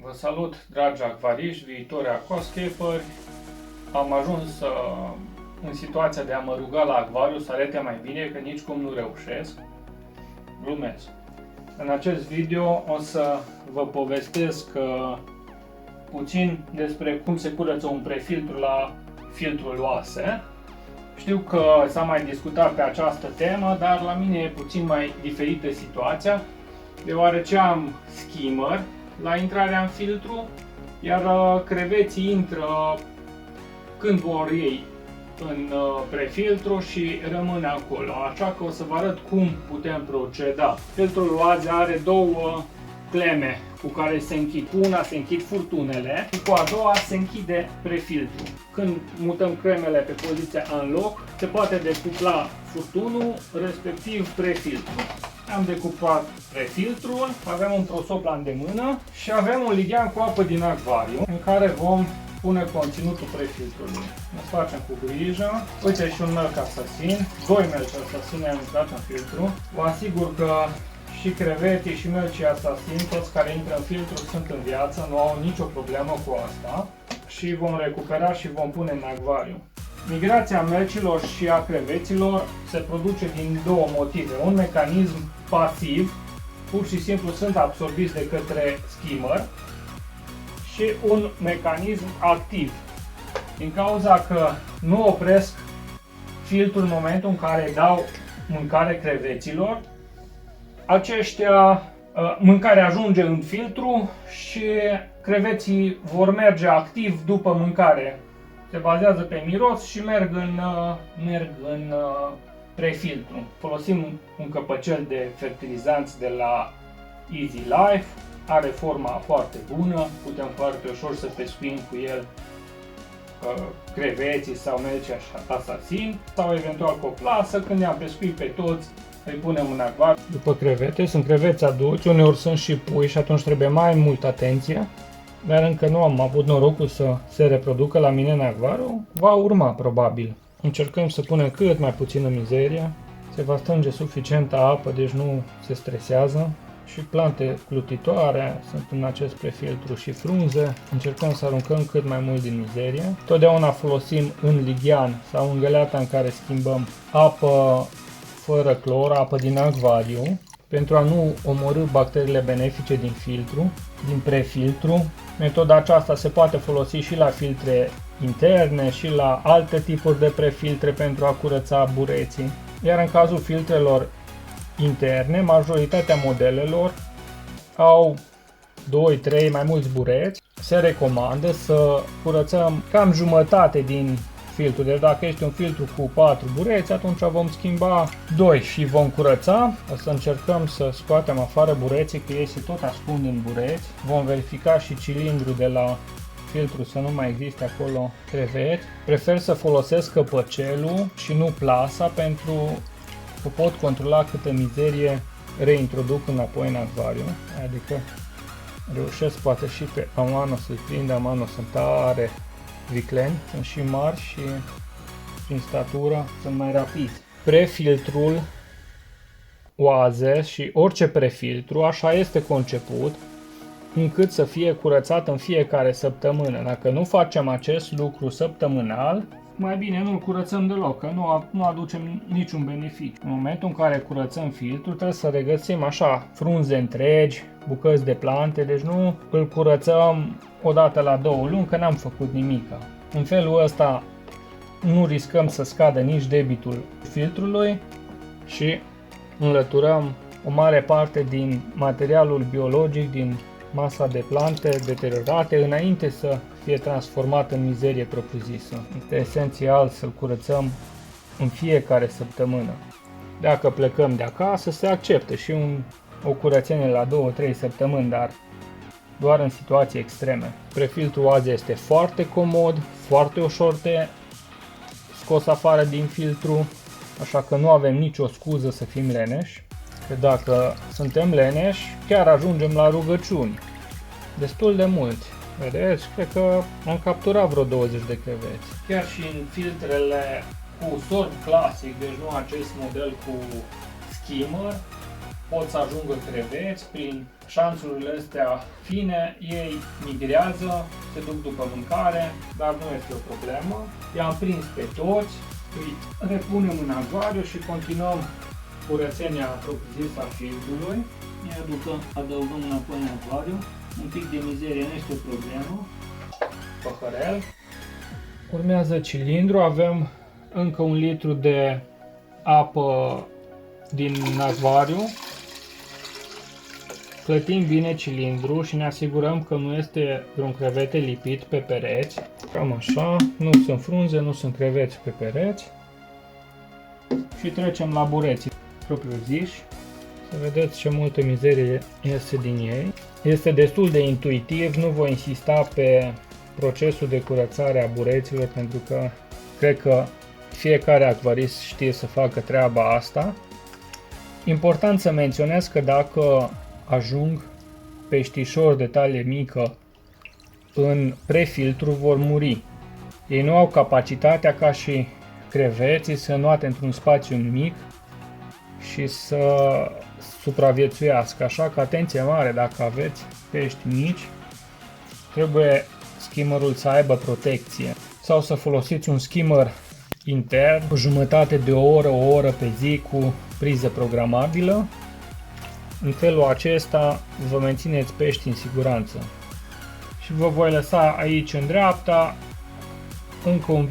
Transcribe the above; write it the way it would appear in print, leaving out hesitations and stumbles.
Vă salut, dragi acvariști, viitori aquascaperi. Am ajuns în situația de a mă ruga la acvariu să arate mai bine, că nici cum nu reușesc. Glumesc. În acest video o să vă povestesc puțin despre cum se curăță un prefiltru la filtrul oase. Știu că s-a mai discutat pe această temă, dar la mine e puțin mai diferită situația, deoarece am skimmer la intrarea în filtru, iar creveții intră când vor ei în prefiltru și rămân acolo. Așa că o să vă arăt cum putem proceda. Filtrul oase are două cleme cu care se închid. Cu una se închid furtunele și cu a doua se închide prefiltru. Când mutăm cremele pe poziția unlock, se poate decupla furtunul, respectiv prefiltru. Am decupat prefiltrul, avem un prosop la îndemână și avem un lighean cu apă din acvariu în care vom pune conținutul prefiltrului. Ne facem cu grijă. Uite și un melc asasin, doi melci asasini am intrat în filtru. Vă asigur că și crevetii și melcii asasin, toți care intră în filtru, sunt în viață, nu au nicio problemă cu asta și vom recupera și vom pune în acvariu. Migrația melcilor și a creveților se produce din două motive. Un mecanism pasiv, pur și simplu sunt absorbiți de către skimmer, și un mecanism activ, din cauza că nu opresc filtrul în momentul în care dau mâncare creveților. Mâncarea ajunge în filtru și creveții vor merge activ după mâncare. Se bazează pe miros și merg în prefiltru. Folosim un căpăcel de fertilizanți de la Easy Life. Are forma foarte bună, putem foarte ușor să pescuim cu el creveții sau melci asasin sau eventual coplasă. Când i-am pescuit pe toți, îi punem în acvariu. După crevete, sunt creveți adulți, uneori sunt și pui și atunci trebuie mai multă atenție. Dar încă nu am avut norocul să se reproducă la mine în acvariu. Va urma probabil. Încercăm să punem cât mai puțină mizerie. Se va strânge suficientă apă, deci nu se stresează. Și plante plutitoare sunt în acest prefiltru și frunze. Încercăm să aruncăm cât mai mult din mizerie. Totdeauna folosim în lighean sau în găleata în care schimbăm apă fără clor, apă din acvariu, pentru a nu omorî bacteriile benefice din filtru, din prefiltru. Metoda aceasta se poate folosi și la filtre interne și la alte tipuri de prefiltre pentru a curăța bureții. Iar în cazul filtrelor interne, majoritatea modelelor au 2-3 mai mulți bureți. Se recomandă să curățăm cam jumătate din filtru. Deci dacă este un filtru cu 4 bureți, atunci vom schimba 2 și vom curăța. O să încercăm să scoatem afară bureții, că ei se tot ascund în bureți. Vom verifica și cilindrul de la filtru să nu mai existe acolo creveți. Prefer să folosesc căpăcelul și nu plasa, pentru că pot controla câtă mizerie reintroduc înapoi în acvariu. Adică reușesc poate și pe amano să-i prind. Amano sunt tare vicleni, sunt și mari și prin statură sunt mai rapizi. Prefiltrul oase și orice prefiltru așa este conceput încât să fie curățat în fiecare săptămână. Dacă nu facem acest lucru săptămânal, mai bine nu-l curățăm deloc, că nu aducem niciun beneficiu. În momentul în care curățăm filtrul, trebuie să regăsim așa frunze întregi, bucăți de plante, deci nu îl curățăm odată la 2 luni, că n-am făcut nimica. În felul ăsta nu riscăm să scadă nici debitul filtrului și înlăturăm o mare parte din materialul biologic, din masa de plante deteriorate, înainte să fie transformat în mizerie propriu-zisă. Este esențial să-l curățăm în fiecare săptămână. Dacă plecăm de acasă, se acceptă și o curățenie la 2-3 săptămâni, dar doar în situații extreme. Prefiltrul oase este foarte comod, foarte ușor de scos afară din filtru, așa că nu avem nicio scuză să fim leneși. Că dacă suntem leneși, chiar ajungem la rugăciuni. Destul de mulți. Vedeți? Cred că am capturat vreo 20 de creveți. Chiar și în filtrele cu sorb clasic, deci nu acest model cu skimmer, pot să ajungă creveți, prin șanțurile astea fine, ei migrează, se duc după mâncare, dar nu este o problemă. I-am prins pe toți, îi repunem în acvariu și continuăm curățenia propriu-zisă a filtrului. Adăugăm înapoi în acvariu, un pic de mizerie nu este o problemă. Păhărel. Urmează cilindru, avem încă 1 litru de apă din acvariu. Clătim bine cilindru și ne asigurăm că nu este vreun crevete lipit pe pereți. Cam așa, nu sunt frunze, nu sunt creveți pe pereți. Și trecem la bureții propriu-ziși. Să vedeți ce multă mizerie iese din ei. Este destul de intuitiv, nu voi insista pe procesul de curățare a bureților pentru că cred că fiecare acvarist știe să facă treaba asta. Important să menționez că dacă ajung peștișori de talie mică în prefiltru vor muri. Ei nu au capacitatea ca și creveții să înoate într-un spațiu mic și să supraviețuiască. Așa că atenție mare dacă aveți pești mici, trebuie skimmerul să aibă protecție. Sau să folosiți un skimmer intern, o jumătate de oră, o oră pe zi cu priză programabilă. În felul acesta vă mențineți pești în siguranță. Și vă voi lăsa aici în dreapta încă un